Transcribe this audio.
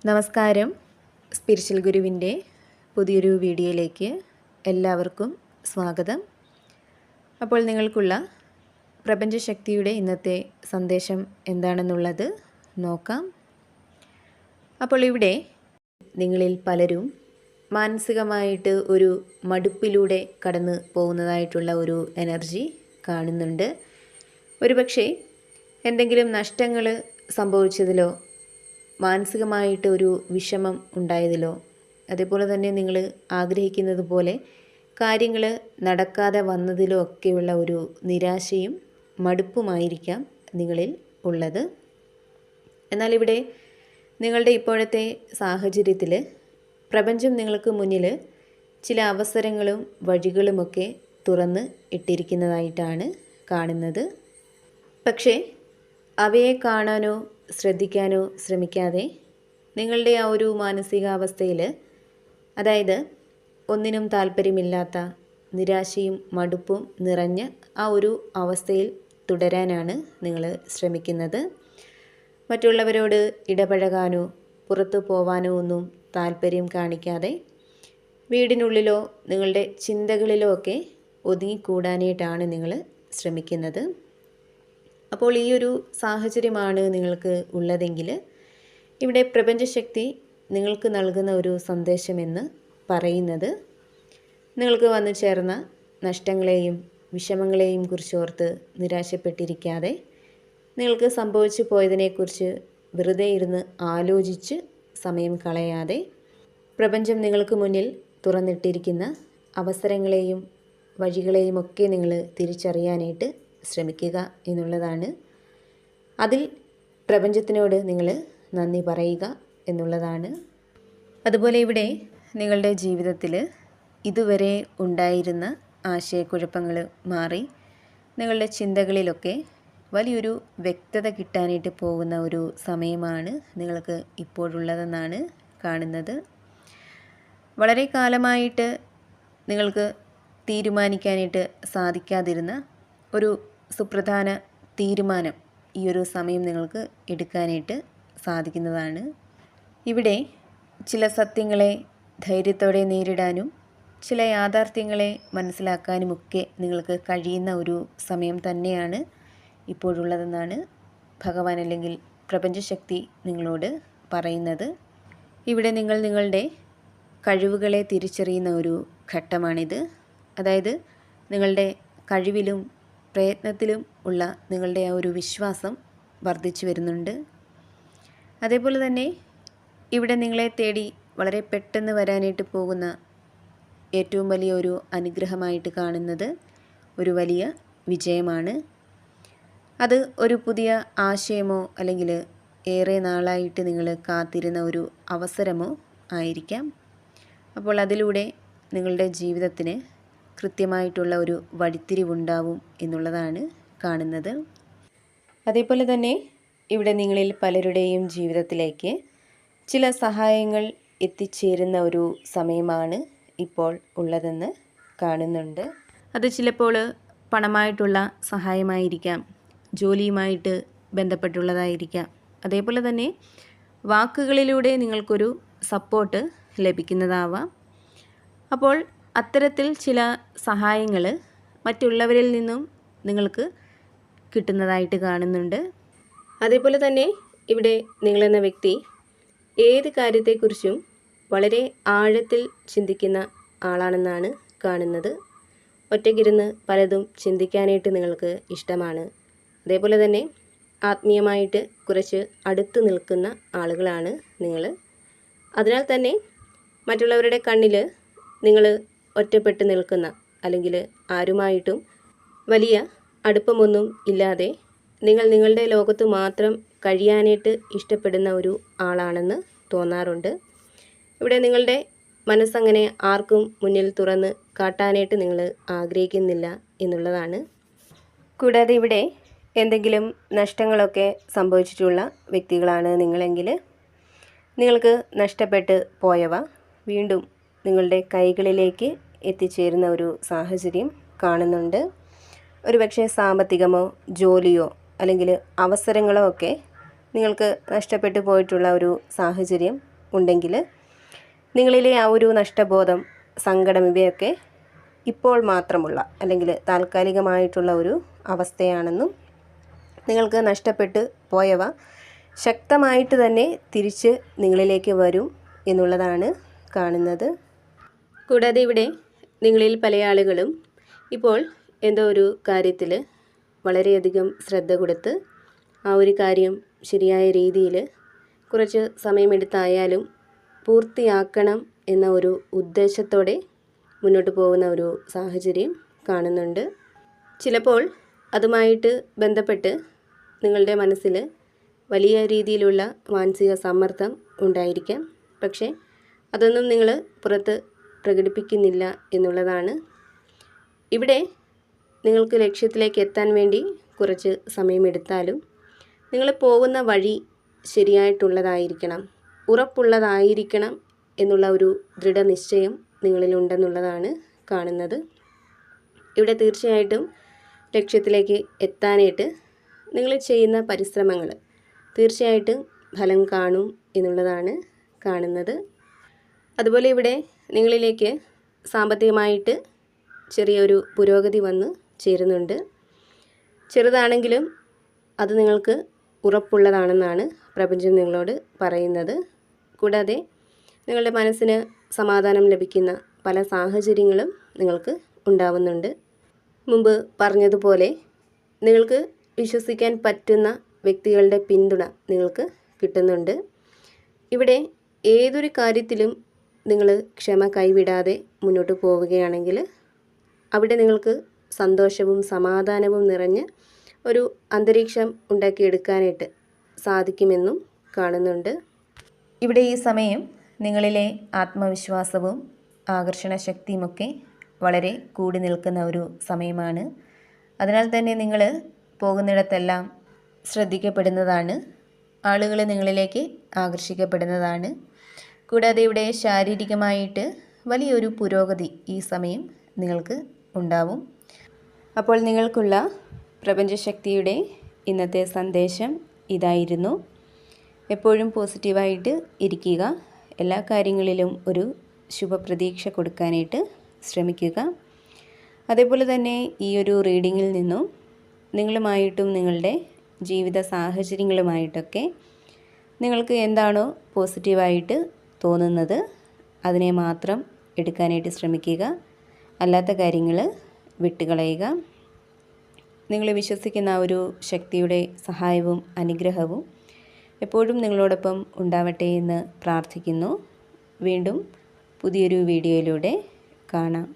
നമസ്കാരം. സ്പിരിച്വൽ ഗുരുവിൻ്റെ പുതിയൊരു വീഡിയോയിലേക്ക് എല്ലാവർക്കും സ്വാഗതം. അപ്പോൾ നിങ്ങൾക്കുള്ള പ്രപഞ്ചശക്തിയുടെ ഇന്നത്തെ സന്ദേശം എന്താണെന്നുള്ളത് നോക്കാം. അപ്പോൾ ഇവിടെ നിങ്ങളിൽ പലരും മാനസികമായിട്ട് ഒരു മടുപ്പിലൂടെ കടന്നു പോകുന്നതായിട്ടുള്ള ഒരു എനർജി കാണുന്നുണ്ട്. ഒരുപക്ഷെ എന്തെങ്കിലും നഷ്ടങ്ങൾ സംഭവിച്ചതിലോ മാനസികമായിട്ട് ഒരു വിഷമം ഉണ്ടായതിലോ അതേപോലെ തന്നെ നിങ്ങൾ ആഗ്രഹിക്കുന്നത് പോലെ കാര്യങ്ങൾ നടക്കാതെ വന്നതിലോ ഒക്കെയുള്ള ഒരു നിരാശയും മടുപ്പുമായിരിക്കാം നിങ്ങളിൽ ഉള്ളത്. എന്നാൽ ഇവിടെ നിങ്ങളുടെ ഇപ്പോഴത്തെ സാഹചര്യത്തിൽ പ്രപഞ്ചം നിങ്ങൾക്ക് മുന്നിൽ ചില അവസരങ്ങളും വഴികളുമൊക്കെ തുറന്ന് ഇട്ടിരിക്കുന്നതായിട്ടാണ് കാണുന്നത്. പക്ഷേ അവയെ കാണാനോ ശ്രദ്ധിക്കാനോ ശ്രമിക്കാതെ നിങ്ങളുടെ ആ ഒരു മാനസികാവസ്ഥയിൽ, അതായത് ഒന്നിനും താല്പര്യമില്ലാത്ത നിരാശയും മടുപ്പും നിറഞ്ഞ ആ ഒരു അവസ്ഥയിൽ തുടരാനാണ് നിങ്ങൾ ശ്രമിക്കുന്നത്. മറ്റുള്ളവരോട് ഇടപഴകാനോ പുറത്തു പോവാനോ ഒന്നും താല്പര്യം കാണിക്കാതെ വീടിനുള്ളിലോ നിങ്ങളുടെ ചിന്തകളിലോ ഒക്കെ ഒതുങ്ങിക്കൂടാനായിട്ടാണ് നിങ്ങൾ ശ്രമിക്കുന്നത്. അപ്പോൾ ഈ ഒരു സാഹചര്യമാണ് നിങ്ങൾക്ക് ഉള്ളതെങ്കിൽ ഇവിടെ പ്രപഞ്ചശക്തി നിങ്ങൾക്ക് നൽകുന്ന ഒരു സന്ദേശമെന്ന് പറയുന്നത്, നിങ്ങൾക്ക് വന്നു ചേർന്ന നഷ്ടങ്ങളെയും വിഷമങ്ങളെയും കുറിച്ചോർത്ത് നിരാശപ്പെട്ടിരിക്കാതെ നിങ്ങൾക്ക് സംഭവിച്ചു പോയതിനെക്കുറിച്ച് വെറുതെ ഇരുന്ന് ആലോചിച്ച് സമയം കളയാതെ പ്രപഞ്ചം നിങ്ങൾക്ക് മുന്നിൽ തുറന്നിട്ടിരിക്കുന്ന അവസരങ്ങളെയും വഴികളെയും ഒക്കെ നിങ്ങൾ തിരിച്ചറിയാനായിട്ട് ശ്രമിക്കുക എന്നുള്ളതാണ്. അതിൽ പ്രപഞ്ചത്തിനോട് നിങ്ങൾ നന്ദി പറയുക എന്നുള്ളതാണ്. അതുപോലെ ഇവിടെ നിങ്ങളുടെ ജീവിതത്തിൽ ഇതുവരെ ഉണ്ടായിരുന്ന ആശയക്കുഴപ്പങ്ങൾ മാറി നിങ്ങളുടെ ചിന്തകളിലൊക്കെ വലിയൊരു വ്യക്തത കിട്ടാനായിട്ട് പോകുന്ന ഒരു സമയമാണ് നിങ്ങൾക്ക് ഇപ്പോഴുള്ളതെന്നാണ് കാണുന്നത്. വളരെ കാലമായിട്ട് നിങ്ങൾക്ക് തീരുമാനിക്കാനായിട്ട് സാധിക്കാതിരുന്ന ഒരു സുപ്രധാന തീരുമാനം ഈ ഒരു സമയം നിങ്ങൾക്ക് എടുക്കാനായിട്ട് സാധിക്കുന്നതാണ്. ഇവിടെ ചില സത്യങ്ങളെ ധൈര്യത്തോടെ നേരിടാനും ചില യാഥാർത്ഥ്യങ്ങളെ മനസ്സിലാക്കാനുമൊക്കെ നിങ്ങൾക്ക് കഴിയുന്ന ഒരു സമയം തന്നെയാണ് ഇപ്പോഴുള്ളതെന്നാണ് ഭഗവാൻ അല്ലെങ്കിൽ പ്രപഞ്ചശക്തി നിങ്ങളോട് പറയുന്നത്. ഇവിടെ നിങ്ങൾ നിങ്ങളുടെ കഴിവുകളെ തിരിച്ചറിയുന്ന ഒരു ഘട്ടമാണിത്. അതായത് നിങ്ങളുടെ കഴിവിലും പ്രയത്നത്തിലും ഉള്ള നിങ്ങളുടെ ആ ഒരു വിശ്വാസം വർദ്ധിച്ചു വരുന്നുണ്ട്. അതേപോലെ തന്നെ ഇവിടെ നിങ്ങളെ തേടി വളരെ പെട്ടെന്ന് വരാനായിട്ട് പോകുന്ന ഏറ്റവും വലിയ ഒരു അനുഗ്രഹമായിട്ട് കാണുന്നത് ഒരു വലിയ വിജയമാണ്. അത് ഒരു പുതിയ ആശയമോ അല്ലെങ്കിൽ ഏറെ നാളായിട്ട് നിങ്ങൾ കാത്തിരുന്ന ഒരു അവസരമോ ആയിരിക്കാം. അപ്പോൾ അതിലൂടെ നിങ്ങളുടെ ജീവിതത്തിന് കൃത്യമായിട്ടുള്ള ഒരു വഴിത്തിരിവുണ്ടാവും എന്നുള്ളതാണ് കാണുന്നത്. അതേപോലെ തന്നെ ഇവിടെ നിങ്ങളിൽ പലരുടെയും ജീവിതത്തിലേക്ക് ചില സഹായങ്ങൾ എത്തിച്ചേരുന്ന ഒരു സമയമാണ് ഇപ്പോൾ ഉള്ളതെന്ന് കാണുന്നുണ്ട്. അത് ചിലപ്പോൾ പണമായിട്ടുള്ള സഹായമായിരിക്കാം, ജോലിയുമായിട്ട് ബന്ധപ്പെട്ടുള്ളതായിരിക്കാം. അതേപോലെ തന്നെ വാക്കുകളിലൂടെ നിങ്ങൾക്കൊരു സപ്പോർട്ട് ലഭിക്കുന്നതാവാം. അപ്പോൾ അത്തരത്തിൽ ചില സഹായങ്ങൾ മറ്റുള്ളവരിൽ നിന്നും നിങ്ങൾക്ക് കിട്ടുന്നതായിട്ട് കാണുന്നുണ്ട്. അതേപോലെ തന്നെ ഇവിടെ നിങ്ങളെന്ന വ്യക്തി ഏത് കാര്യത്തെക്കുറിച്ചും വളരെ ആഴത്തിൽ ചിന്തിക്കുന്ന ആളാണെന്നാണ് കാണുന്നത്. ഒറ്റയ്ക്കിരുന്ന് പലതും ചിന്തിക്കാനായിട്ട് നിങ്ങൾക്ക് ഇഷ്ടമാണ്. അതേപോലെ തന്നെ ആത്മീയമായിട്ട് കുറച്ച് അടുത്ത് നിൽക്കുന്ന ആളുകളാണ് നിങ്ങൾ. അതിനാൽ തന്നെ മറ്റുള്ളവരുടെ കണ്ണിൽ നിങ്ങൾ ഒറ്റപ്പെട്ട് നിൽക്കുന്ന, അല്ലെങ്കിൽ ആരുമായിട്ടും വലിയ അടുപ്പമൊന്നും ഇല്ലാതെ നിങ്ങൾ നിങ്ങളുടെ ലോകത്ത് മാത്രം കഴിയാനായിട്ട് ഇഷ്ടപ്പെടുന്ന ഒരു ആളാണെന്ന് തോന്നാറുണ്ട്. ഇവിടെ നിങ്ങളുടെ മനസ്സങ്ങനെ ആർക്കും മുന്നിൽ തുറന്ന് കാട്ടാനായിട്ട് നിങ്ങൾ ആഗ്രഹിക്കുന്നില്ല എന്നുള്ളതാണ്. കൂടാതെ ഇവിടെ എന്തെങ്കിലും നഷ്ടങ്ങളൊക്കെ സംഭവിച്ചിട്ടുള്ള വ്യക്തികളാണ് നിങ്ങളെങ്കിൽ നിങ്ങൾക്ക് നഷ്ടപ്പെട്ട് പോയവ വീണ്ടും നിങ്ങളുടെ കൈകളിലേക്ക് എത്തിച്ചേരുന്ന ഒരു സാഹചര്യം കാണുന്നുണ്ട്. ഒരുപക്ഷെ സാമ്പത്തികമോ ജോലിയോ അല്ലെങ്കിൽ അവസരങ്ങളോ ഒക്കെ നിങ്ങൾക്ക് നഷ്ടപ്പെട്ടു പോയിട്ടുള്ള ഒരു സാഹചര്യം ഉണ്ടെങ്കിൽ നിങ്ങളിലെ ആ ഒരു നഷ്ടബോധം, സങ്കടം ഇവയൊക്കെ ഇപ്പോൾ മാത്രമുള്ള അല്ലെങ്കിൽ താൽക്കാലികമായിട്ടുള്ള ഒരു അവസ്ഥയാണെന്നും നിങ്ങൾക്ക് നഷ്ടപ്പെട്ട് പോയവ ശക്തമായിട്ട് തന്നെ തിരിച്ച് നിങ്ങളിലേക്ക് വരും എന്നുള്ളതാണ് കാണുന്നത്. കൂടാതെ ഇവിടെ നിങ്ങളിൽ പല ആളുകളും ഇപ്പോൾ എന്തോ ഒരു കാര്യത്തിൽ വളരെയധികം ശ്രദ്ധ കൊടുത്ത് ആ ഒരു കാര്യം ശരിയായ രീതിയിൽ കുറച്ച് സമയമെടുത്തായാലും പൂർത്തിയാക്കണം എന്ന ഒരു ഉദ്ദേശത്തോടെ മുന്നോട്ട് പോകുന്ന ഒരു സാഹചര്യം കാണുന്നുണ്ട്. ചിലപ്പോൾ അതുമായിട്ട് ബന്ധപ്പെട്ട് നിങ്ങളുടെ മനസ്സിൽ വലിയ രീതിയിലുള്ള മാനസിക സമ്മർദ്ദം ഉണ്ടായിരിക്കാം. പക്ഷേ അതൊന്നും നിങ്ങൾ പുറത്ത് പ്രകടിപ്പിക്കുന്നില്ല എന്നുള്ളതാണ്. ഇവിടെ നിങ്ങൾക്ക് ലക്ഷ്യത്തിലേക്ക് എത്താൻ വേണ്ടി കുറച്ച് സമയമെടുത്താലും നിങ്ങൾ പോകുന്ന വഴി ശരിയായിട്ടുള്ളതായിരിക്കണം, ഉറപ്പുള്ളതായിരിക്കണം എന്നുള്ള ഒരു ദൃഢനിശ്ചയം നിങ്ങളിലുണ്ടെന്നുള്ളതാണ് കാണുന്നത്. ഇവിടെ തീർച്ചയായിട്ടും ലക്ഷ്യത്തിലേക്ക് എത്താനായിട്ട് നിങ്ങൾ ചെയ്യുന്ന പരിശ്രമങ്ങൾ തീർച്ചയായിട്ടും ഫലം കാണും എന്നുള്ളതാണ് കാണുന്നത്. അതുപോലെ ഇവിടെ നിങ്ങളിലേക്ക് സാമ്പത്തികമായിട്ട് ചെറിയൊരു പുരോഗതി വന്ന് ചേരുന്നുണ്ട്. ചെറുതാണെങ്കിലും അത് നിങ്ങൾക്ക് ഉറപ്പുള്ളതാണെന്നാണ് പ്രപഞ്ചം നിങ്ങളോട് പറയുന്നത്. കൂടാതെ നിങ്ങളുടെ മനസ്സിന് സമാധാനം ലഭിക്കുന്ന പല സാഹചര്യങ്ങളും നിങ്ങൾക്ക് ഉണ്ടാവുന്നുണ്ട്. മുമ്പ് പറഞ്ഞതുപോലെ നിങ്ങൾക്ക് വിശ്വസിക്കാൻ പറ്റുന്ന വ്യക്തികളുടെ പിന്തുണ നിങ്ങൾക്ക് കിട്ടുന്നുണ്ട്. ഇവിടെ ഏതൊരു കാര്യത്തിലും നിങ്ങൾ ക്ഷമ കൈവിടാതെ മുന്നോട്ട് പോവുകയാണെങ്കിൽ അവിടെ നിങ്ങൾക്ക് സന്തോഷവും സമാധാനവും നിറഞ്ഞ ഒരു അന്തരീക്ഷം ഉണ്ടാക്കിയെടുക്കാനായിട്ട് സാധിക്കുമെന്നും കാണുന്നുണ്ട്. ഇവിടെ ഈ സമയം നിങ്ങളിലെ ആത്മവിശ്വാസവും ആകർഷണ ശക്തിയുമൊക്കെ വളരെ കൂടി നിൽക്കുന്ന ഒരു സമയമാണ്. അതിനാൽ തന്നെ നിങ്ങൾ പോകുന്നിടത്തെല്ലാം ശ്രദ്ധിക്കപ്പെടുന്നതാണ്, ആളുകൾ നിങ്ങളിലേക്ക് ആകർഷിക്കപ്പെടുന്നതാണ്. കൂടാതെ ഇവിടെ ശാരീരികമായിട്ട് വലിയൊരു പുരോഗതി ഈ സമയം നിങ്ങൾക്ക് ഉണ്ടാവും. അപ്പോൾ നിങ്ങൾക്കുള്ള പ്രപഞ്ചശക്തിയുടെ ഇന്നത്തെ സന്ദേശം ഇതായിരുന്നു. എപ്പോഴും പോസിറ്റീവായിട്ട് ഇരിക്കുക, എല്ലാ കാര്യങ്ങളിലും ഒരു ശുഭപ്രതീക്ഷ കൊടുക്കാനായിട്ട് ശ്രമിക്കുക. അതേപോലെ തന്നെ ഈ ഒരു റീഡിങ്ങിൽ നിന്നും നിങ്ങളുമായിട്ടും നിങ്ങളുടെ ജീവിത സാഹചര്യങ്ങളുമായിട്ടൊക്കെ നിങ്ങൾക്ക് എന്താണോ പോസിറ്റീവായിട്ട് തോന്നുന്നത് അതിനെ മാത്രം എടുക്കാനായിട്ട് ശ്രമിക്കുക. അല്ലാത്ത കാര്യങ്ങൾ വിട്ടുകളയുക. നിങ്ങൾ വിശ്വസിക്കുന്ന ഒരു ശക്തിയുടെ സഹായവും അനുഗ്രഹവും എപ്പോഴും നിങ്ങളോടൊപ്പം ഉണ്ടാവട്ടെ എന്ന് പ്രാർത്ഥിക്കുന്നു. വീണ്ടും പുതിയൊരു വീഡിയോയിലൂടെ കാണാം.